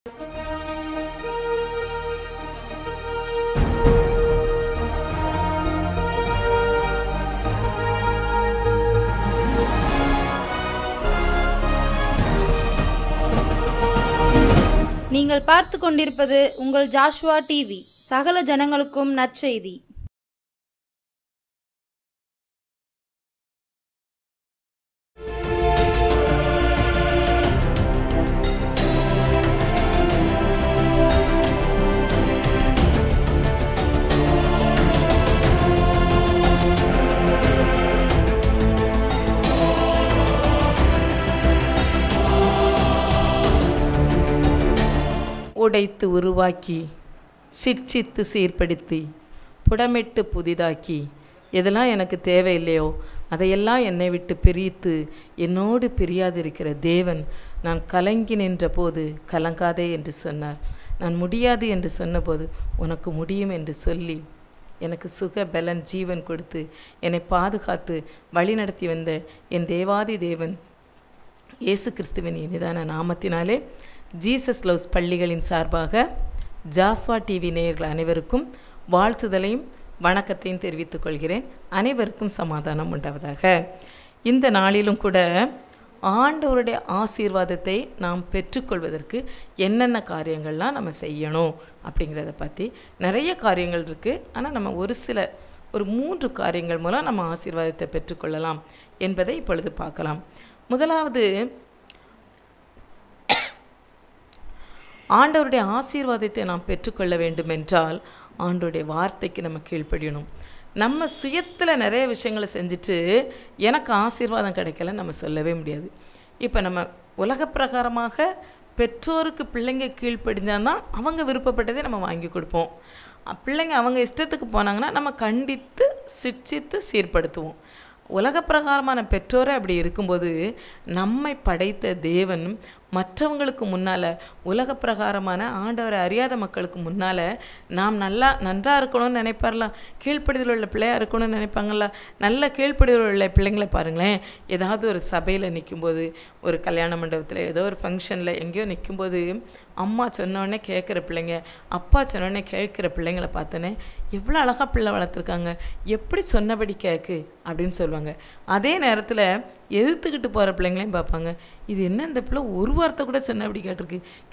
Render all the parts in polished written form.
நீங்கள் பார்த்து கொண்டிருப்பது உங்கள் ஜாஷ்வா டிவி. சகல ஜனங்களுக்கும் நற்செய்தி. உடைத்து உருவாக்கி, சிட்சித்து சீர்படுத்தி, புடமிட்டு புதிதாக்கி, எதெல்லாம் எனக்கு தேவையில்லையோ அதையெல்லாம் என்னை விட்டு பிரித்து என்னோடு பிரியாதிருக்கிற தேவன், நான் கலங்கி நின்ற போது கலங்காதே என்று சொன்னார். நான் முடியாது என்று சொன்னபோது உனக்கு முடியும் என்று சொல்லி எனக்கு சுக பலன் ஜீவன் கொடுத்து என்னை பாதுகாத்து வழி நடத்தி வந்த என் தேவாதி தேவன் இயேசு கிறிஸ்துவின் இனிதான நாமத்தினாலே ஜீசஸ் லவ்ஸ் பள்ளிகளின் சார்பாக ஜாஸ்வா டிவி நேயர்கள் அனைவருக்கும் வாழ்த்துதலையும் வணக்கத்தையும் தெரிவித்துக் கொள்கிறேன். அனைவருக்கும் சமாதானம் உண்டாவதாக. இந்த நாளிலும் கூட ஆண்டவருடைய ஆசீர்வாதத்தை நாம் பெற்றுக்கொள்வதற்கு என்னென்ன காரியங்கள்லாம் நம்ம செய்யணும் அப்படிங்கிறத பற்றி நிறைய காரியங்கள் இருக்குது. ஆனால் நம்ம ஒரு 3 காரியங்கள் மூலம் நம்ம ஆசீர்வாதத்தை பெற்றுக்கொள்ளலாம் என்பதை இப்பொழுது பார்க்கலாம். முதலாவது, ஆண்டவருடைய ஆசீர்வாதத்தை நாம் பெற்றுக்கொள்ள வேண்டும் என்றால் ஆண்டவருடைய வார்த்தைக்கு நம்ம கீழ்ப்படியணும். நம்ம சுயத்தில் நிறைய விஷயங்களை செஞ்சுட்டு எனக்கு ஆசீர்வாதம் கிடைக்கல நம்ம சொல்லவே முடியாது. இப்போ நம்ம உலக பிரகாரமாக பெற்றோருக்கு பிள்ளைங்க கீழ்ப்படிஞ்சாதான் அவங்க விருப்பப்பட்டதை நம்ம வாங்கி கொடுப்போம். பிள்ளைங்க அவங்க இஷ்டத்துக்கு போனாங்கன்னா நம்ம கண்டித்து சிட்சித்து சீர்படுத்துவோம். உலக பிரகாரமான பெற்றோரை அப்படி இருக்கும்போது நம்மை படைத்த தேவன் மற்றவங்களுக்கு முன்னால், உலக பிரகாரமான ஆண்டவரை அறியாத மக்களுக்கு முன்னால் நாம் நன்றாக இருக்கணும்னு நினைப்பார்லாம். கீழ்ப்படிதல் உள்ள பிள்ளையாக இருக்கணும்னு நினைப்பாங்களா? நல்ல கீழ்ப்படிதல் உள்ள பிள்ளைங்களை பாருங்களேன். ஏதாவது ஒரு சபையில் நிற்கும்போது, ஒரு கல்யாண மண்டபத்தில், ஏதோ ஒரு ஃபங்க்ஷனில் எங்கேயோ நிற்கும்போது அம்மா சொன்னோடனே கேட்குற பிள்ளைங்க, அப்பா சொன்னோடனே கேட்குற பிள்ளைங்களை பார்த்தோன்னே எவ்வளோ அழகாக பிள்ளை வளர்த்துருக்காங்க, எப்படி சொன்னபடி கேட்கு அப்படின்னு சொல்லுவாங்க. அதே நேரத்தில் எதிர்த்துக்கிட்டு போகிற பிள்ளைங்களையும் பார்ப்பாங்க, இது என்ன இந்த பிள்ளை ஒரு வார்த்தை கூட சொன்னபடி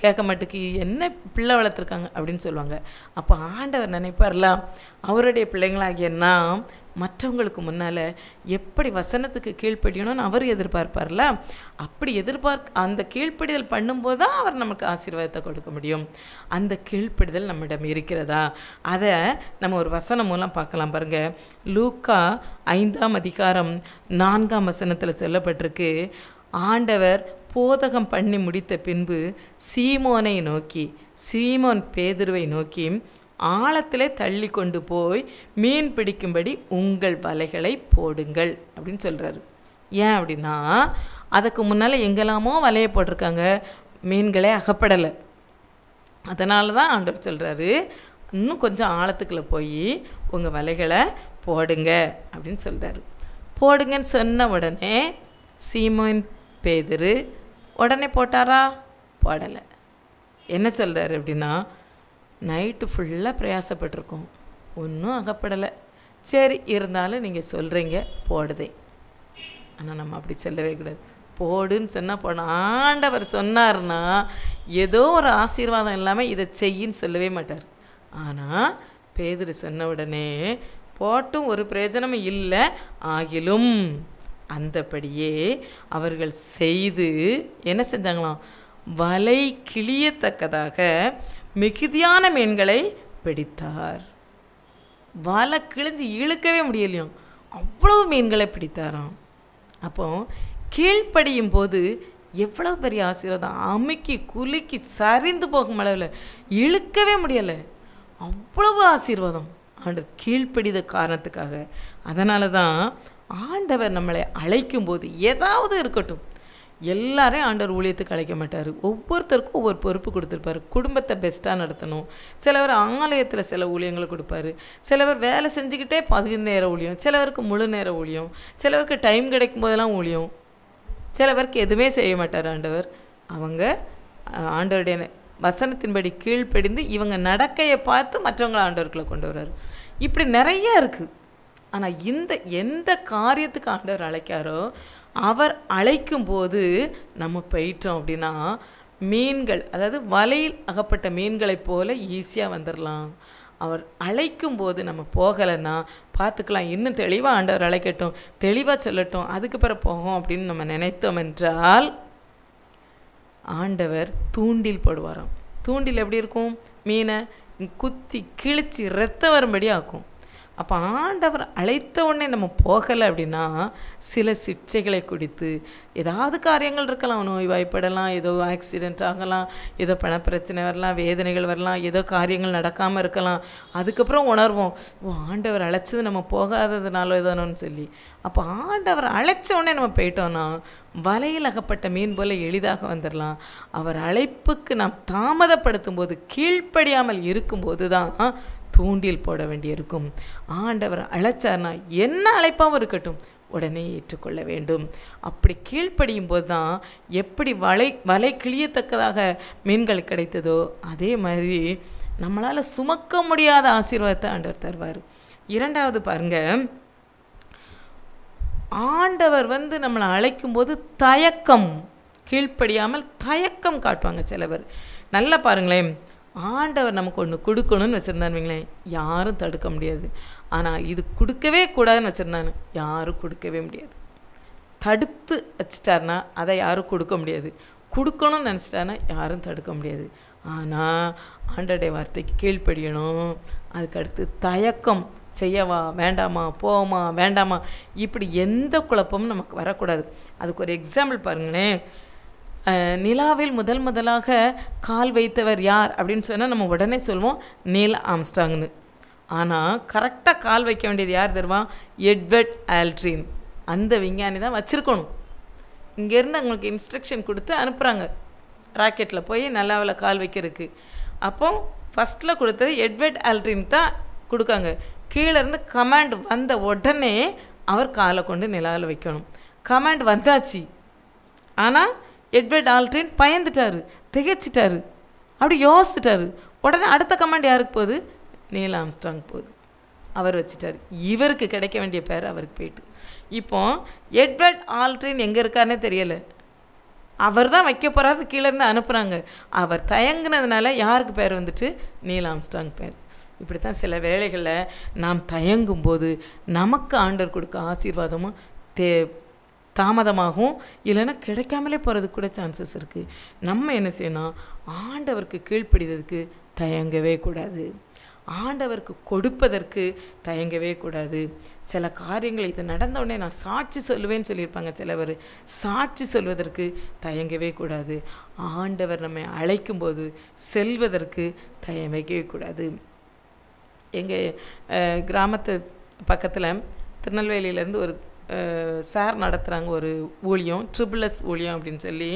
கேட்க மாட்டேக்கு, என்ன பிள்ளை வளர்த்துருக்காங்க அப்படின்னு சொல்லுவாங்க. அப்போ ஆண்டவர் நினைப்பார்லாம், அவருடைய பிள்ளைங்களாகிய நாம் மற்றவங்களுக்கு முன்னால் எப்படி வசனத்துக்கு கீழ்ப்படியணும்னு அவர் எதிர்பார்ப்பார்ல. அப்படி அந்த கீழ்ப்படிதல் பண்ணும்போது தான் அவர் நமக்கு ஆசீர்வாதத்தை கொடுக்க முடியும். அந்த கீழ்ப்படிதல் நம்மிடம் இருக்கிறதா? அதை நம்ம ஒரு வசனம் மூலம் பார்க்கலாம். பாருங்கள், லூக்கா 5ஆம் அதிகாரம் 4ஆம் வசனத்தில் சொல்லப்பட்டிருக்கு, ஆண்டவர் போதகம் பண்ணி முடித்த பின்பு சீமோன் பேதுருவை நோக்கி ஆழத்திலே தள்ளி கொண்டு போய் மீன் பிடிக்கும்படி உங்கள் வலைகளை போடுங்கள் அப்படின்னு சொல்கிறாரு. ஏன் அப்படின்னா, அதுக்கு முன்னால் எங்கெல்லாமோ வலையை போட்டிருக்காங்க, மீன்களே அகப்படலை. அதனால தான் ஆண்டவர் சொல்கிறாரு, இன்னும் கொஞ்சம் ஆழத்துக்குள்ளே போய் உங்கள் வலைகளை போடுங்க அப்படின்னு சொல்கிறாரு. போடுங்கன்னு சொன்ன உடனே சீமோன் பேதுரு உடனே போட்டாரா? போடலை. என்ன சொல்கிறாரு அப்படின்னா, நைட்டு ஃபுல்லாக பிரயாசப்பட்டிருக்கோம், ஒன்றும் அகப்படலை, சரி இருந்தாலும் நீங்கள் சொல்கிறீங்க போடுதே. ஆனால் நம்ம அப்படி சொல்லவே கூடாது. போடுன்னு சொன்னால் போடணும். ஆண்டவர் சொன்னார்னா ஏதோ ஒரு ஆசீர்வாதம் இல்லாமல் இதை செய்யின்னு சொல்லவே மாட்டார். ஆனால் பேதுரு சொன்ன உடனே போட்டும் ஒரு பிரயோஜனமும் இல்லை, ஆகிலும் அந்தபடியே அவர்கள் செய்து என்ன செஞ்சாங்களாம்? வலை கிழியத்தக்கதாக மிகுதியான மீன்களை பிடித்தார். வலை கிழிஞ்சு இழுக்கவே முடியலையும், அவ்வளவு மீன்களை பிடித்தாராம். அப்போ கீழ்ப்படியும் போது எவ்வளோ பெரிய ஆசீர்வாதம்! அமுக்கி குலுக்கி சரிந்து போகும் அளவில் இழுக்கவே முடியலை, அவ்வளவு ஆசீர்வாதம் ஆண்டவர் கீழ்ப்படித காரணத்துக்காக. அதனால தான் ஆண்டவர் நம்மளை அழைக்கும்போது ஏதாவது இருக்கட்டும், எல்லாரையும் ஆண்டவர் ஊழியத்துக்கு அழைக்க மாட்டார். ஒவ்வொருத்தருக்கும் ஒவ்வொரு பொறுப்பு கொடுத்துருப்பாரு. குடும்பத்தை பெஸ்ட்டாக நடத்தணும். சிலவர் ஆலயத்தில் சில ஊழியங்களை கொடுப்பாரு. சிலவர் வேலை செஞ்சுக்கிட்டே 15 நேர ஊழியம், சிலவருக்கு முழு நேர ஊழியம், சிலவருக்கு டைம் கிடைக்கும் போதெல்லாம் ஊழியம், சிலவருக்கு எதுவுமே செய்ய மாட்டார் ஆண்டவர். அவங்க ஆண்டவருடைய வசனத்தின்படி கீழ்ப்படிந்து இவங்க நடக்கையை பார்த்து மற்றவங்களை ஆண்டவர்களை கொண்டு வர்றாரு. இப்படி நிறைய இருக்குது. ஆனால் எந்த காரியத்துக்கு ஆண்டவர் அழைக்காரோ அவர் அழைக்கும்போது நம்ம போயிட்டோம் அப்படின்னா மீன்கள், அதாவது வலையில் அகப்பட்ட மீன்களைப் போல ஈஸியாக வந்துடலாம். அவர் அழைக்கும்போது நம்ம போகலைன்னா பார்த்துக்கலாம், இன்னும் தெளிவாக ஆண்டவர் அழைக்கட்டும், தெளிவாக சொல்லட்டும், அதுக்கு பிறகு போகும் அப்படின்னு நம்ம நினைத்தோம் என்றால் ஆண்டவர் தூண்டில் போடுவாராம். தூண்டில் எப்படி இருக்கும்? மீனை குத்தி கிழிச்சி ரத்தம் வரும்படி ஆக்கும். அப்போ ஆண்டவர் அழைத்த உடனே நம்ம போகலை அப்படின்னா சில சிக்ஷைகளை கொடுத்து, ஏதாவது காரியங்கள் இருக்கலாம், நோய்வாய்ப்படலாம், ஏதோ ஆக்சிடெண்ட் ஆகலாம், ஏதோ பணப்பிரச்சனை வரலாம், வேதனைகள் வரலாம், ஏதோ காரியங்கள் நடக்காமல் இருக்கலாம். அதுக்கப்புறம் உணர்வோம், ஆண்டவர் அழைச்சது நம்ம போகாததுனால ஏதானோன்னு சொல்லி. அப்போ ஆண்டவர் அழைச்ச உடனே நம்ம போயிட்டோன்னா வலையில் அகப்பட்ட மீன் போல் எளிதாக வந்துடலாம். அவர் அழைப்புக்கு நாம் தாமதப்படுத்தும் போது, கீழ்ப்படியாமல் இருக்கும்போது தான் தூண்டில் போட வேண்டியிருக்கும். ஆண்டவர் அழைச்சார்னா என்ன அழைப்பாகவும் இருக்கட்டும் உடனே ஏற்றுக்கொள்ள வேண்டும். அப்படி கீழ்ப்படியும் போது தான் எப்படி வலை கிழியத்தக்கதாக மீன்கள் கிடைத்ததோ அதே மாதிரி நம்மளால் சுமக்க முடியாத ஆசீர்வாதத்தை ஆண்டவர் தருவார். இரண்டாவது பாருங்க, ஆண்டவர் நம்மளை அழைக்கும்போது தயக்கம், கீழ்ப்படியாமல் தயக்கம் காட்டுவாங்க சில பேர். நல்லா பாருங்களேன், ஆண்டவர் நமக்கு ஒன்று கொடுக்கணும்னு வச்சுருந்தானுங்களேன், யாரும் தடுக்க முடியாது. ஆனால் இது கொடுக்கவே கூடாதுன்னு வச்சுருந்தானு யாரும் கொடுக்கவே முடியாது. தடுத்து வச்சிட்டாருனா அதை யாரும் கொடுக்க முடியாது. கொடுக்கணும்னு நினச்சிட்டாருனா யாரும் தடுக்க முடியாது. ஆனால் ஆண்டவருடைய வார்த்தைக்கு கீழ்ப்படியணும். அதுக்கடுத்து தயக்கம், செய்யவா வேண்டாமா, போமா வேண்டாமா, இப்படி எந்த குழப்பமும் நமக்கு வரக்கூடாது. அதுக்கு ஒரு எக்ஸாம்பிள் பாருங்களேன். நிலாவில் முதலாக கால் வைத்தவர் யார் அப்படின்னு சொன்னால் நம்ம உடனே சொல்லுவோம் நீல் ஆம்ஸ்ட்ராங்னு. ஆனால் கரெக்டாக கால் வைக்க வேண்டியது யார் தெரியுமா? Edward Aldrin. அந்த விஞ்ஞானி தான் வச்சுருக்கணும். இங்கேருந்து அவங்களுக்கு இன்ஸ்ட்ரக்ஷன் கொடுத்து அனுப்புகிறாங்க ராக்கெட்டில் போய் நிலாவில் கால் வைக்கிறதுக்கு. அப்போ ஃபஸ்ட்டில் கொடுத்தது எட்வர்ட் ஆல்ட்ரின் தான் கொடுக்காங்க. கீழேருந்து கமாண்ட் வந்த உடனே அவர் காலை கொண்டு நிலாவில் வைக்கணும். கமாண்ட் வந்தாச்சு, ஆனால் எட்வர்ட் ஆல்ட்ரின் பயந்துட்டார், திகைச்சிட்டார், அப்படி யோசிச்சிட்டார். உடனே அடுத்த கமாண்ட் யாருக்கு போகுது? நீல் ஆம்ஸ்ட்ராங் போகுது. அவர் வச்சுட்டார். இவருக்கு கிடைக்க வேண்டிய பேர் அவருக்கு போயிட்டு. இப்போ எட்வர்ட் ஆல்ட்ரின் எங்கே இருக்காருன்னே தெரியலை. அவர் தான் வைக்க போகிறாரு, கீழேருந்து அனுப்புகிறாங்க. அவர் தயங்குனதுனால யாருக்கு பேர் வந்துட்டு? நீல் ஆம்ஸ்ட்ராங் பேர். இப்படி தான் சில வேளைகளில் நாம் தயங்கும்போது நமக்கு ஆண்டவர் கொடுக்க ஆசீர்வாதமும் தாமதமாகவும் இல்லைன்னா கிடைக்காமலே போகிறதுக்கு கூட சான்சஸ் இருக்குது. நம்ம என்ன செய்யணும்? ஆண்டவருக்கு கீழ்ப்படிதற்கு தயங்கவே கூடாது. ஆண்டவருக்கு கொடுப்பதற்கு தயங்கவே கூடாது. சில காரியங்கள் இது நடந்தவுடனே நான் சாட்சி சொல்லுவேன்னு சொல்லியிருப்பாங்க சிலவர். சாட்சி சொல்வதற்கு தயங்கவே கூடாது. ஆண்டவர் நம்மை அழைக்கும்போது செல்வதற்கு தயங்கவே கூடாது. எங்கள் கிராமத்து பக்கத்தில் திருநெல்வேலியிலேருந்து ஒரு சார் நடத்துகிறாங்க ஒரு ஊழியம், SSS ஊழியம் அப்படின்னு சொல்லி.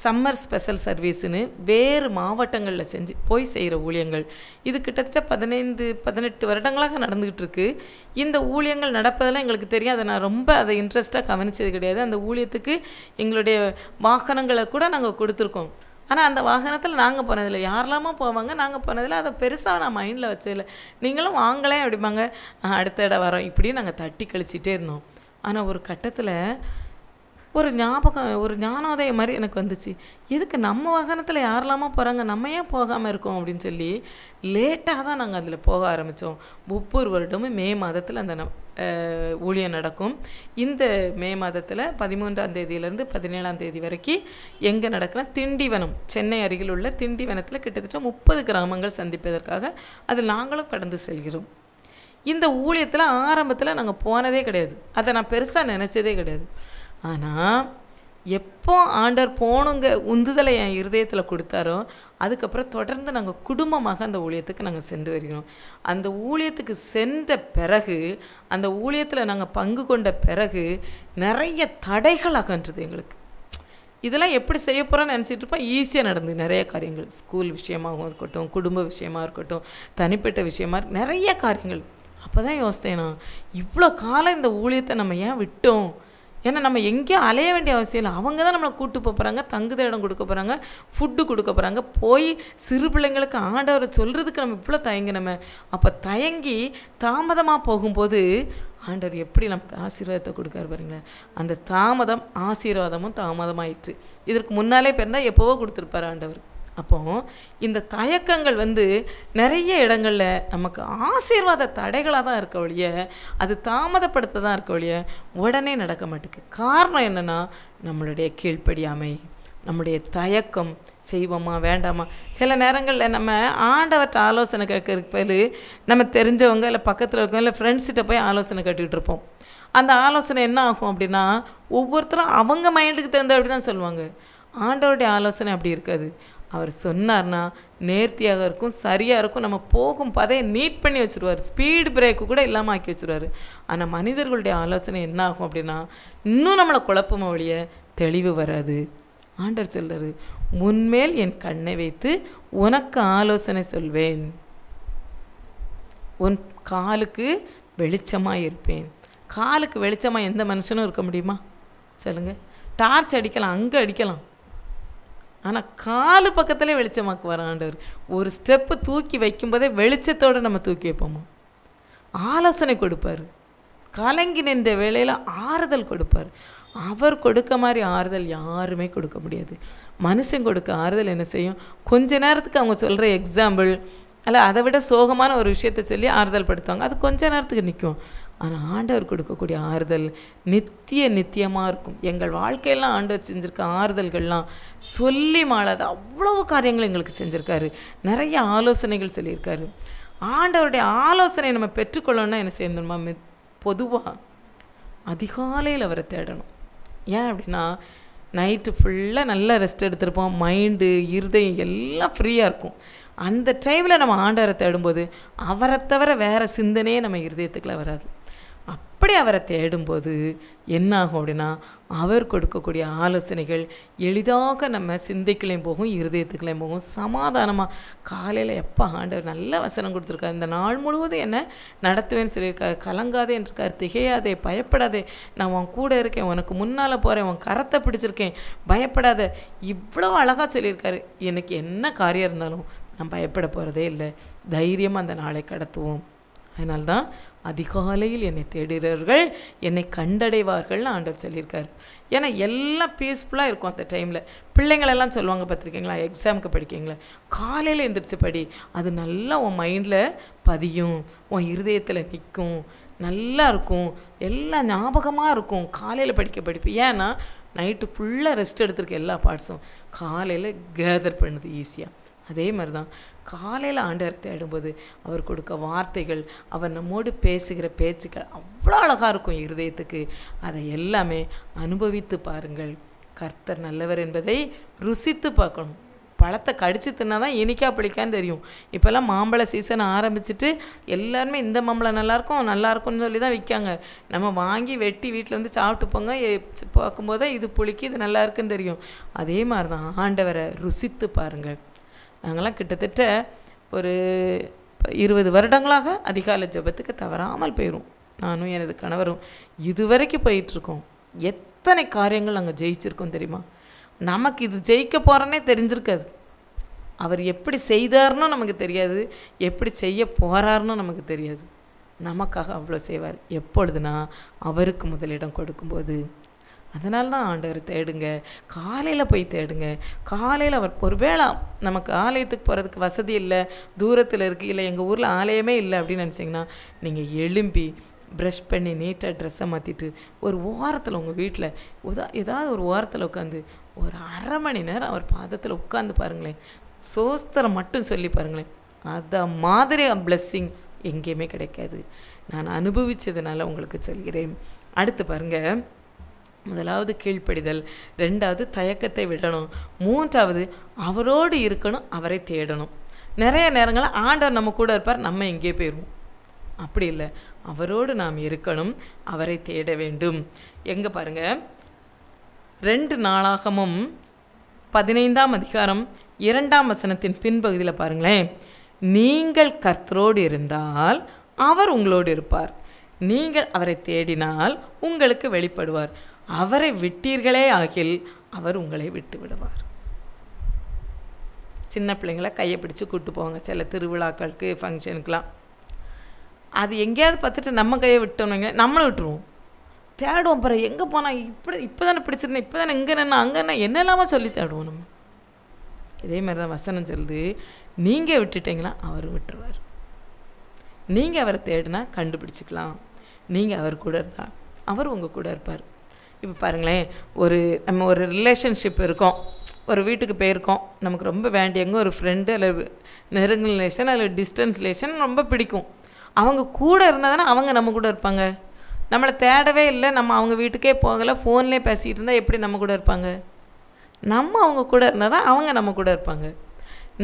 சம்மர் ஸ்பெஷல் சர்வீஸுன்னு வேறு மாவட்டங்களில் போய் செய்கிற ஊழியங்கள். இது கிட்டத்தட்ட 15-18 வருடங்களாக நடந்துக்கிட்டு இருக்கு. இந்த ஊழியங்கள் நடப்பதெல்லாம் எங்களுக்கு தெரியும். அதை நான் ரொம்ப அதை இன்ட்ரெஸ்ட்டாக கவனித்தது கிடையாது. அந்த ஊழியத்துக்கு எங்களுடைய வாகனங்களை கூட நாங்கள் கொடுத்துருக்கோம். ஆனால் அந்த வாகனத்தில் நாங்கள் போனதில்லை. யாரெல்லாமோ போவாங்க, நாங்கள் போனதில்லை. அதை பெருசாக நான் மைண்டில் வச்சதில்லை. நீங்களும் வாங்கலேன் அப்படிம்பாங்க, அடுத்த இடம் வரோம், இப்படியும் நாங்கள் தட்டி கழிச்சிட்டே இருந்தோம். ஆனால் ஒரு கட்டத்தில் ஒரு ஞானோதயம் மாதிரி எனக்கு வந்துச்சு. எதுக்கு நம்ம வாகனத்தில் யாரெல்லாமோ போகிறாங்க, நம்ம ஏன் போகாமல் இருக்கோம் அப்படின்னு சொல்லி லேட்டாக தான் நாங்கள் அதில் போக ஆரம்பித்தோம். ஒவ்வொரு வருடமும் மே மாதத்தில் அந்த ஊழியம் நடக்கும். இந்த மே மாதத்தில் 13ஆம் தேதியிலேருந்து 17ஆம் தேதி வரைக்கும் எங்கே நடக்குன்னா திண்டிவனம், சென்னை அருகில் உள்ள திண்டிவனத்தில் கிட்டத்தட்ட 30 கிராமங்கள் சந்திப்பதற்காக அதில் நாங்களும் கடந்து செல்கிறோம். இந்த ஊழியத்தில் ஆரம்பத்தில் நாங்கள் போனதே கிடையாது. அதை நான் பெருசாக நினச்சதே கிடையாது. ஆனால் எப்போ ஆண்டவர் போகணுங்க உந்துதலை என் இருதயத்தில் கொடுத்தாரோ அதுக்கப்புறம் தொடர்ந்து நாங்கள் குடும்பமாக அந்த ஊழியத்துக்கு நாங்கள் சென்று வருகிறோம். அந்த ஊழியத்துக்கு சென்ற பிறகு, அந்த ஊழியத்தில் நாங்கள் பங்கு கொண்ட பிறகு நிறைய தடைகள் அகன்றது எங்களுக்கு. இதெல்லாம் எப்படி செய்ய போகிறோன்னு நினச்சிட்டு இருப்போம். ஈஸியாக நடந்து நிறைய காரியங்கள், ஸ்கூல் விஷயமாகவும் இருக்கட்டும், குடும்ப விஷயமாக இருக்கட்டும், தனிப்பட்ட விஷயமா நிறைய காரியங்கள். அப்போ தான் யோசித்தேன், நான் இவ்வளோ காலம் இந்த ஊழியத்தை நம்ம ஏன் விட்டோம், ஏன்னா நம்ம எங்கேயும் அலைய வேண்டிய அவசியம் இல்லை. அவங்க தான் நம்மளை கூட்டு போகிறாங்க, தங்குத இடம் கொடுக்க போகிறாங்க, ஃபுட்டு கொடுக்க போகிறாங்க. போய் சிறு பிள்ளைங்களுக்கு ஆண்டவரை சொல்கிறதுக்கு நம்ம இவ்வளோ தயங்கினோமே. அப்போ தயங்கி தாமதமாக போகும்போது ஆண்டவர் எப்படி நமக்கு ஆசீர்வாதத்தை கொடுக்காரு பாருங்களேன். அந்த தாமதம் ஆசீர்வாதமும் தாமதமாயிற்று. இதற்கு முன்னாலே பிறந்தால் எப்போவோ கொடுத்துருப்பார் ஆண்டவர். அப்போ இந்த தயக்கங்கள் நிறைய இடங்களில் நமக்கு ஆசீர்வாத தடைகளாக தான் இருக்க ஒழிய, அது தாமதப்படுத்த தான் இருக்க ஒழிய உடனே நடக்க மாட்டேங்குது. காரணம் என்னென்னா நம்மளுடைய கீழ்ப்படியாமை, நம்முடைய தயக்கம். செய்வோமா வேண்டாமா? சில நேரங்களில் நம்ம ஆண்டவர்கிட்ட ஆலோசனை கேட்கறதுக்கு பதில் நம்ம தெரிஞ்சவங்க இல்லை பக்கத்தில் இருக்கவங்க இல்லை ஃப்ரெண்ட்ஸ்கிட்ட போய் ஆலோசனை கேட்டுக்கிட்டு இருப்போம். அந்த ஆலோசனை என்ன ஆகும் அப்படின்னா, ஒவ்வொருத்தரும் அவங்க மைண்டுக்கு தகுந்த அப்படி தான் சொல்லுவாங்க. ஆண்டவருடைய ஆலோசனை அப்படி இருக்காது. அவர் சொன்னார்னா நேர்த்தியாக இருக்கும், சரியாக இருக்கும். நம்ம போகும் பதையை நீட் பண்ணி வச்சுருவார், ஸ்பீடு பிரேக்கு கூட இல்லாமல் ஆக்கி வச்சுருவார். ஆனால் மனிதர்களுடைய ஆலோசனை என்ன ஆகும் அப்படின்னா, இன்னும் நம்மளை குழப்பமோ ஒழிய தெளிவு வராது. ஆண்டவர் சொல்றாரு, முன்மேல் என் கண்ணை வைத்து உனக்கு ஆலோசனை சொல்வேன், உன் காலுக்கு வெளிச்சமாக இருப்பேன். காலுக்கு வெளிச்சமாக எந்த மனுஷனும் இருக்க முடியுமா சொல்லுங்கள்? டார்ச் அடிக்கலாம், அங்கே அடிக்கலாம், ஆனால் காலு பக்கத்துலேயே வெளிச்சமாக்குவார் ஆண்டவர். ஒரு ஸ்டெப்பு தூக்கி வைக்கும்போதே வெளிச்சத்தோடு நம்ம தூக்கி வைப்போமா? ஆலோசனை கொடுப்பார். கலங்கி நின்ற வேளையில் ஆறுதல் கொடுப்பார். அவர் கொடுக்க மாதிரி ஆறுதல் யாருமே கொடுக்க முடியாது. மனுஷன் கொடுக்க ஆறுதல் என்ன செய்யும்? கொஞ்ச நேரத்துக்கு அவங்க சொல்கிற எக்ஸாம்பிள் அல்ல அதை விட சோகமான ஒரு விஷயத்தை சொல்லி ஆறுதல் படுத்துவாங்க, அது கொஞ்ச நேரத்துக்கு நிற்கும். ஆனால் ஆண்டவர் கொடுக்கக்கூடிய ஆறுதல் நித்தியமாக இருக்கும். எங்கள் வாழ்க்கையெல்லாம் ஆண்டவர் செஞ்சுருக்க ஆறுதல்கள்லாம் சொல்லி மாளாத அவ்வளவு காரியங்கள் எங்களுக்கு செஞ்சுருக்காரு. நிறைய ஆலோசனைகள் சொல்லியிருக்காரு. ஆண்டவருடைய ஆலோசனை நம்ம பெற்றுக்கொள்ளணும்னா என்ன செய்யணுமா? பொதுவாக அதிகாலையில் அவரை தேடணும். ஏன் அப்படின்னா, நைட்டு ஃபுல்லாக நல்லா ரெஸ்ட் எடுத்துருப்போம், மைண்டு இருதயம் எல்லாம் ஃப்ரீயாக இருக்கும். அந்த டைமில் நம்ம ஆண்டவரை தேடும்போது அவரை தவிர வேறு சிந்தனையே நம்ம இருதயத்துக்குள்ளே வராது. அப்படி அவரை தேடும்போது என்ன ஆகும் அப்படின்னா, அவர் கொடுக்கக்கூடிய ஆலோசனைகள் எளிதாக நம்ம சிந்தைக்குள்ளேயும் போகும், இருதயத்துக்குள்ளேயும் போகும். சமாதானமாக காலையில் எப்போ ஆண்டவர் நல்ல வசனம் கொடுத்துருக்காரு, இந்த நாள் முழுவதும் என்ன நடத்துவேன்னு சொல்லியிருக்காரு. கலங்காதே இருக்கார், திகையாதே, பயப்படாதே, நான் உன் கூட இருக்கேன், உனக்கு முன்னால் போகிறேன், உன் கரத்தை பிடிச்சிருக்கேன், பயப்படாத, இவ்வளோ அழகாக சொல்லியிருக்காரு. எனக்கு என்ன காரியம் இருந்தாலும் நான் பயப்பட போகிறதே இல்லை, தைரியமாக அந்த நாளை கடத்துவோம். அதனால்தான் அதிகாலையில் என்னை தேடுகிறவர்கள் என்னை கண்டடைவார்கள்னு ஆண்டவர் சொல்லியிருக்காரு. ஏன்னா எல்லாம் பீஸ்ஃபுல்லாக இருக்கும் அந்த டைமில். பிள்ளைங்களெல்லாம் சொல்லுவாங்க பார்த்துருக்கீங்களா, எக்ஸாமுக்கு படிக்கிங்களா, காலையில் எழுந்திரிச்சு படி, அது நல்லா உன் மைண்டில் பதியும், உன் இருதயத்தில் நிற்கும், நல்லா இருக்கும், எல்லாம் ஞாபகமாக இருக்கும். காலையில் படிப்பு ஏன்னா நைட்டு ஃபுல்லாக ரெஸ்ட் எடுத்துருக்க எல்லா பார்ட்ஸும் காலையில் கேதர் பண்ணுது ஈஸியாக. அதே மாதிரி தான் காலையில் ஆண்டவரை தேடும்போது அவர் கொடுக்க வார்த்தைகள், அவர் நம்மோடு பேசுகிற பேச்சுக்கள் அவ்வளோ அழகாக இருக்கும் இருதயத்துக்கு. அதை எல்லாமே அனுபவித்து பாருங்கள். கர்த்தர் நல்லவர் என்பதை ருசித்து பார்க்கணும். பழத்தை கடித்து தின்னா தான் இனிக்கா பிடிக்கான்னு தெரியும். இப்போல்லாம் மாம்பழ சீசன் ஆரம்பிச்சுட்டு எல்லாருமே இந்த மாம்பழம் நல்லாயிருக்கும்னு சொல்லி தான் விற்காங்க. நம்ம வாங்கி வெட்டி வீட்டில் சாப்பிட்டு போங்க, பார்க்கும்போது இது புளிக்கு, இது நல்லா இருக்குன்னு தெரியும். அதே மாதிரி தான் ஆண்டவரை ருசித்து பாருங்கள். நாங்கள்லாம் கிட்டத்தட்ட ஒரு 20 வருடங்களாக அதிகாலை ஜெபத்துக்கு தவறாமல் போயிடும். நானும் எனது கணவரும் இதுவரைக்கும் போயிட்டுருக்கோம். எத்தனை காரியங்கள் நாங்கள் ஜெயிச்சிருக்கோம் தெரியுமா? நமக்கு இது ஜெயிக்க போகிறோன்னே தெரிஞ்சிருக்காது. அவர் எப்படி செய்தார்னு நமக்கு தெரியாது, எப்படி செய்ய போகிறாருன்னு நமக்கு தெரியாது. நமக்காக அவ்வளோ செய்வார். எப்பொழுதுனா அவருக்கு முதலிடம் கொடுக்கும்போது. அதனால தான் ஆண்டவர் தேடுங்க, காலையில் போய் தேடுங்க. காலையில் அவர் ஒருவேளை நமக்கு ஆலயத்துக்கு போகிறதுக்கு வசதி இல்லை, தூரத்தில் இருக்குது, இல்லை எங்கள் ஊரில் ஆலயமே இல்லை அப்படின்னு நினச்சிங்கன்னா, நீங்கள் எழும்பி ப்ரஷ் பண்ணி நீட்டாக ட்ரெஸ்ஸை மாற்றிட்டு ஒரு ஓரத்தில் உங்கள் வீட்டில் ஏதாவது ஒரு ஓரத்தில் உட்காந்து ஒரு அரை மணி நேரம் அவர் பாதத்தில் உட்காந்து பாருங்களேன், சோஸ்திரம் மட்டும் சொல்லி பாருங்களேன். அதை மாதிரி பிளெஸ்ஸிங் எங்கேயுமே கிடைக்காது. நான் அனுபவித்ததுனால உங்களுக்கு சொல்கிறேன். அடுத்து பாருங்கள், முதலாவது கீழ்ப்படிதல், ரெண்டாவது தயக்கத்தை விடணும், மூன்றாவது அவரோடு இருக்கணும், அவரை தேடணும். நிறைய நேரங்களில் ஆண்டவர் நம்ம கூட இருப்பார், நம்ம எங்கேயே போயிடுவோம். அப்படி இல்லை, அவரோடு நாம் இருக்கணும், அவரை தேட வேண்டும். எங்கே பாருங்கள், 2 நாளாகமும் 15ஆம் அதிகாரம் 2ஆம் வசனத்தின் பின்பகுதியில் பாருங்களேன், நீங்கள் கர்த்தரோடு இருந்தால் அவர் உங்களோடு இருப்பார், நீங்கள் அவரை தேடினால் உங்களுக்கு வெளிப்படுவார். அவரை விட்டீர்களே ஆகில் அவர் உங்களை விட்டு விடுவார். சின்ன பிள்ளைங்களை கையை பிடிச்சி கூப்பிட்டு போவாங்க சில திருவிழாக்களுக்கு, ஃபங்க்ஷனுக்கெலாம். அது எங்கேயாவது பார்த்துட்டு நம்ம கையை விட்டோம்னுங்க, நம்மளும் விட்டுருவோம். தேடுவோம். அப்புறம் எங்கே போனால் இப்போ தானே பிடிச்சிருந்தேன், இப்போ தானே இங்கே நின்னா அங்கே என்ன என்னெல்லாமா சொல்லி தேடுவோம் நம்ம. இதே மாதிரி தான் வசனம் சொல்லுது, நீங்கள் விட்டுட்டீங்களா அவர் விட்டுருவார். நீங்கள் அவரை தேடினா கண்டுபிடிச்சிக்கலாம். நீங்கள் அவர் கூட இருந்தால் அவர் உங்கள் கூட இருப்பார். இப்போ பாருங்களேன், நம்ம ஒரு ரிலேஷன்ஷிப் இருக்கோம், ஒரு வீட்டுக்கு போயிருக்கோம், நமக்கு ரொம்ப வேண்டியவங்க ஒரு ஃப்ரெண்டு அல்லது நெருங்கின ரிலேஷன் அல்லது டிஸ்டன்ஸ் ரிலேஷன் ரொம்ப பிடிக்கும். அவங்க கூட இருந்தால் தானே அவங்க நம்ம கூட இருப்பாங்க. நம்மளை தேடவே இல்லை, நம்ம அவங்க வீட்டுக்கே போகலை, ஃபோன்லேயே பேசிகிட்டு இருந்தால் எப்படி நம்ம கூட இருப்பாங்க? நம்ம அவங்க கூட இருந்தால் தான் அவங்க நம்ம கூட இருப்பாங்க.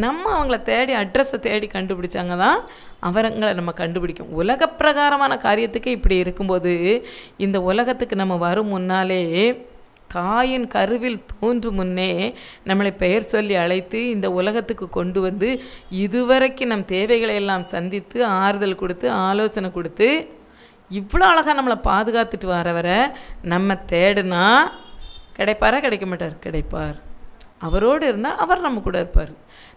நம்ம அவங்கள தேடி அட்ரஸை தேடி கண்டுபிடிச்சாங்க தான் அவங்களை நம்ம கண்டுபிடிக்கும். உலக பிரகாரமான காரியத்துக்கு இப்படி இருக்கும்போது, இந்த உலகத்துக்கு நம்ம வரும் முன்னாலே, தாயின் கருவில் தோன்றும் முன்னே நம்மளை பெயர் சொல்லி அழைத்து இந்த உலகத்துக்கு கொண்டு வந்து இதுவரைக்கும் நம் தேவைகளை எல்லாம் சந்தித்து ஆறுதல் கொடுத்து ஆலோசனை கொடுத்து இவ்வளோ அழகாக நம்மளை பாதுகாத்துட்டு வரவரை நம்ம தேடுனா கிடைப்பாரா? கிடைக்க மாட்டார். கிடைப்பார். அவரோடு இருந்தால் அவர் நம்ம கூட இருப்பார்.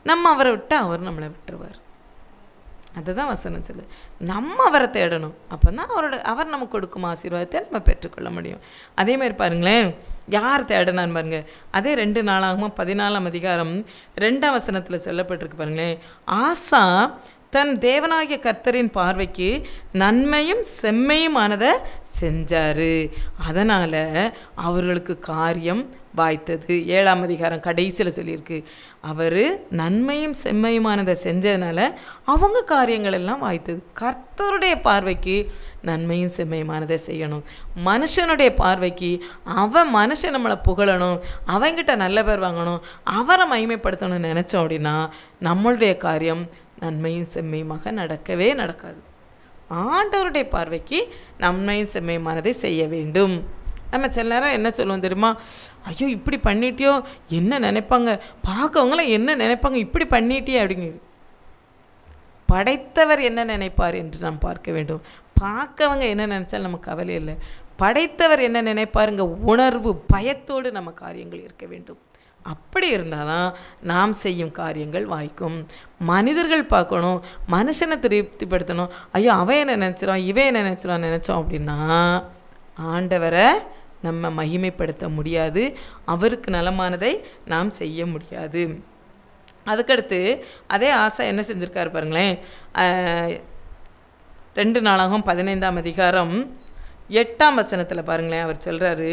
நம்ம அவரை விட்டால் அவர் நம்மளை விட்டுருவார். அதுதான் வசனம் சொல்லு. நம்ம அவரை தேடணும். அப்போ தான் அவர் நமக்கு கொடுக்கும் ஆசீர்வாதத்தை நம்ம பெற்றுக்கொள்ள முடியும். அதேமாதிரி பாருங்களேன், யார் தேடனான்னு பாருங்க. அதே 2 நாளாகம 14ஆம் அதிகாரம் 2ஆம் வசனத்தில் சொல்லப்பட்டிருக்கு பாருங்களேன். ஆசா தன் தேவனாகிய கர்த்தரின் பார்வைக்கு நன்மையும் செம்மையுமானதை செஞ்சார், அதனால் அவர்களுக்கு காரியம் வாய்த்தது. 7ஆம் அதிகாரம் கடைசியில் சொல்லியிருக்கு, அவர் நன்மையும் செம்மையுமானதை செஞ்சதுனால அவங்க காரியங்கள் எல்லாம் வாய்த்தது. கர்த்தருடைய பார்வைக்கு நன்மையும் செம்மையுமானதை செய்யணும். மனுஷனுடைய பார்வைக்கு மனுஷன் நம்மளை புகழணும், அவங்கிட்ட நல்ல பேர் வாங்கணும், அவரை மகிமைப்படுத்தணும்னு நினச்சோம் அப்படின்னா நம்மளுடைய காரியம் நன்மையும் செம்மையுமாக நடக்கவே நடக்காது. ஆண்டவருடைய பார்வைக்கு நன்மையும் செம்மையுமானதை செய்ய வேண்டும். நம்ம சில நேரம் என்ன சொல்லுவோம் தெரியுமா? ஐயோ இப்படி பண்ணிட்டியோ, என்ன நினைப்பாங்க, பார்க்கவங்களாம் என்ன நினைப்பாங்க, இப்படி பண்ணிட்டியே அப்படிங்க. படைத்தவர் என்ன நினைப்பார் என்று நாம் பார்க்க வேண்டும். பார்க்கவங்க என்ன நினைச்சாலும் நமக்கு கவலை இல்லை. படைத்தவர் என்ன நினைப்பாருங்க உணர்வு, பயத்தோடு நம்ம காரியங்கள் இருக்க வேண்டும். அப்படி இருந்தால் தான் நாம் செய்யும் காரியங்கள் வாய்க்கும். மனிதர்கள் பார்க்கணும், மனுஷனை திருப்திப்படுத்தணும். ஐயோ அவன் என்ன நினச்சிடும், இவன் என்ன நினச்சிடும் நினச்சோம் அப்படின்னா ஆண்டவரை நம்ம மகிமைப்படுத்த முடியாது. அவருக்கு நலமானதை நாம் செய்ய முடியாது. அதுக்கடுத்து அதே ஆசா என்ன செஞ்சுருக்காரு பாருங்களேன். 2 நாளாகமம் 15ஆம் அதிகாரம் 8ஆம் வசனத்தில் பாருங்களேன். அவர் சொல்கிறாரு,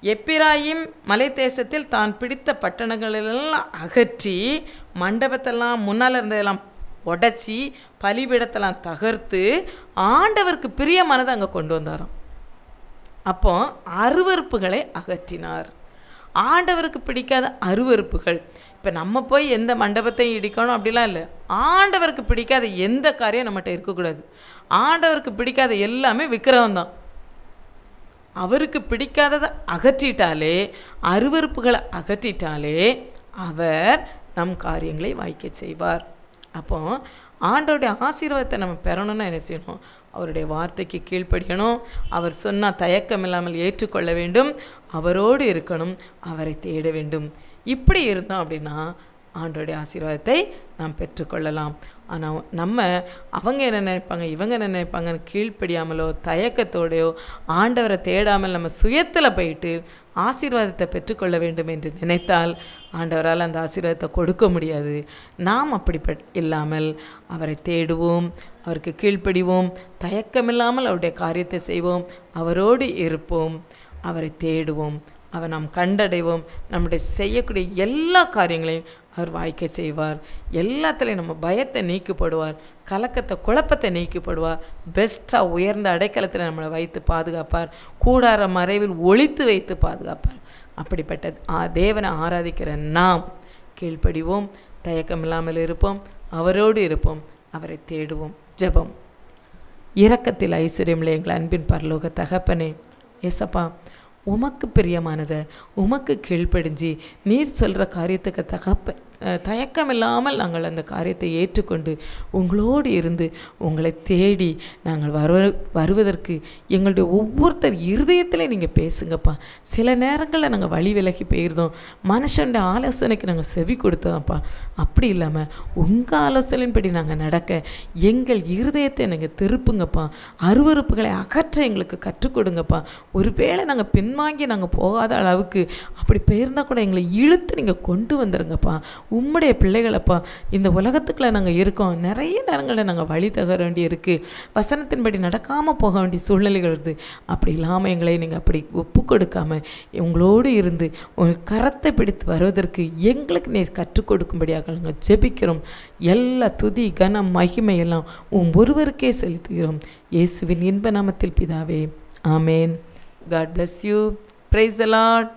எப்பிராயிம் மலை தேசத்தில் தான் பிடித்த பட்டணங்களெல்லாம் அகற்றி மண்டபத்தெல்லாம் முன்னால் இருந்ததெல்லாம் உடச்சி பலிபீடத்தெல்லாம் தகர்த்து ஆண்டவருக்கு பிரியமானதை அங்கே கொண்டு வந்தாராம். அப்போ அருவருப்புகளை அகற்றினார். ஆண்டவருக்கு பிடிக்காத அருவருப்புகள், இப்போ நம்ம போய் எந்த மண்டபத்தையும் இடிக்கணும் அப்படிலாம் இல்லை. ஆண்டவருக்கு பிடிக்காத எந்த காரியம் நம்மகிட்ட இருக்கக்கூடாது. ஆண்டவருக்கு பிடிக்காத எல்லாமே விக்கிரகம் தான். அவருக்கு பிடிக்காததை அகற்றிட்டாலே, அருவருப்புகளை அகற்றிட்டாலே அவர் நம் காரியங்களை வாய்க்க செய்வார். அப்போ ஆண்டவருடைய ஆசீர்வாதத்தை நம்ம பெறணும்னா என்ன செய்யணும்? அவருடைய வார்த்தைக்கு கீழ்ப்படியணும். அவர் சொன்னால் தயக்கம் இல்லாமல் ஏற்றுக்கொள்ள வேண்டும். அவரோடு இருக்கணும், அவரை தேட வேண்டும். இப்படி இருந்தோம் அப்படின்னா ஆண்டவருடைய ஆசீர்வாதத்தை நாம் பெற்றுக்கொள்ளலாம். ஆனால் நம்ம அவங்க என்ன நினைப்பாங்க, இவங்க என்ன நினைப்பாங்கன்னு கீழ்ப்படியாமலோ தயக்கத்தோடையோ ஆண்டவரை தேடாமல் நம்ம சுயத்தில் போயிட்டு ஆசீர்வாதத்தை பெற்றுக்கொள்ள வேண்டும் என்று நினைத்தால் ஆண்டவரால் அந்த ஆசீர்வாதத்தை கொடுக்க முடியாது. நாம் அப்படி இல்லாமல் அவரை தேடுவோம், அவருக்கு கீழ்ப்படிவோம், தயக்கமில்லாமல் அவருடைய காரியத்தை செய்வோம், அவரோடு இருப்போம், அவரை தேடுவோம், அவர் நாம் கண்டடைவோம். நம்முடைய செய்யக்கூடிய எல்லா காரியங்களையும் அவர் வாய்க்க செய்வார். எல்லாத்துலேயும் நம்ம பயத்தை நீக்கப்படுவார், கலக்கத்தை குழப்பத்தை நீக்கப்படுவார். பெஸ்ட்டாக உயர்ந்த அடைக்கலத்தில் நம்மளை வைத்து பாதுகாப்பார், கூடார மறைவில் ஒளித்து வைத்து பாதுகாப்பார். அப்படிப்பட்ட தேவனை ஆராதிக்கிற நாம் கீழ்ப்படிவோம், தயக்கமில்லாமல் இருப்போம், அவரோடு இருப்போம், அவரை தேடுவோம். ஜெபம். இரக்கத்தில் ஐஸ்வர்யமில்லை எங்கள் அன்பின் பரலோக தகப்பனே, ஏசப்பா, உமக்கு பிரியமானதை உமக்கு கீழ்ப்படிஞ்சு நீர் சொல்கிற காரியத்துக்கு தயக்கம் இல்லாமல் நாங்கள் அந்த காரியத்தை ஏற்றுக்கொண்டு உங்களோடு இருந்து உங்களை தேடி நாங்கள் வருவதற்கு எங்களுடைய ஒவ்வொருத்தர் இருதயத்தில் நீங்கள் பேசுங்கப்பா. சில நேரங்களில் நாங்கள் வழி விலகி போயிருந்தோம், மனுஷனுடைய ஆலோசனைக்கு நாங்கள் செவி கொடுத்தோம்ப்பா. அப்படி இல்லாமல் உங்கள் ஆலோசனையின்படி நாங்கள் நடக்க எங்கள் இருதயத்தை நாங்கள் திருப்புங்கப்பா. அருவருப்புகளை அகற்ற எங்களுக்கு கற்றுக் கொடுங்கப்பா. ஒருவேளை நாங்கள் பின்வாங்கி நாங்கள் போகாத அளவுக்கு அப்படி போயிருந்தால் கூட எங்களை இழுத்து நீங்கள் கொண்டு வந்துடுங்கப்பா. உம்முடைய பிள்ளைகளப்பா, இந்த உலகத்துக்குள்ளே நாங்கள் இருக்கோம். நிறைய நேரங்களில் நாங்கள் வழி தகர வேண்டி இருக்குது, வசனத்தின்படி நடக்காமல் போக வேண்டிய சூழ்நிலைகள் வருது. அப்படி இல்லாமல் எங்களை நீங்கள் அப்படி ஒப்பு கொடுக்காமல் உங்களோடு இருந்து உங்கள் கரத்தை பிடித்து வருவதற்கு எங்களுக்கு நீர் கற்றுக் கொடுக்கும்படியாக நாங்கள் ஜெபிக்கிறோம். எல்லா துதி கனம் மகிமை எல்லாம் ஒருவருக்கே செலுத்துகிறோம். இயேசுவின் இன்ப நாமத்தில் பிதாவே, ஆமேன். God bless you. Praise the Lord.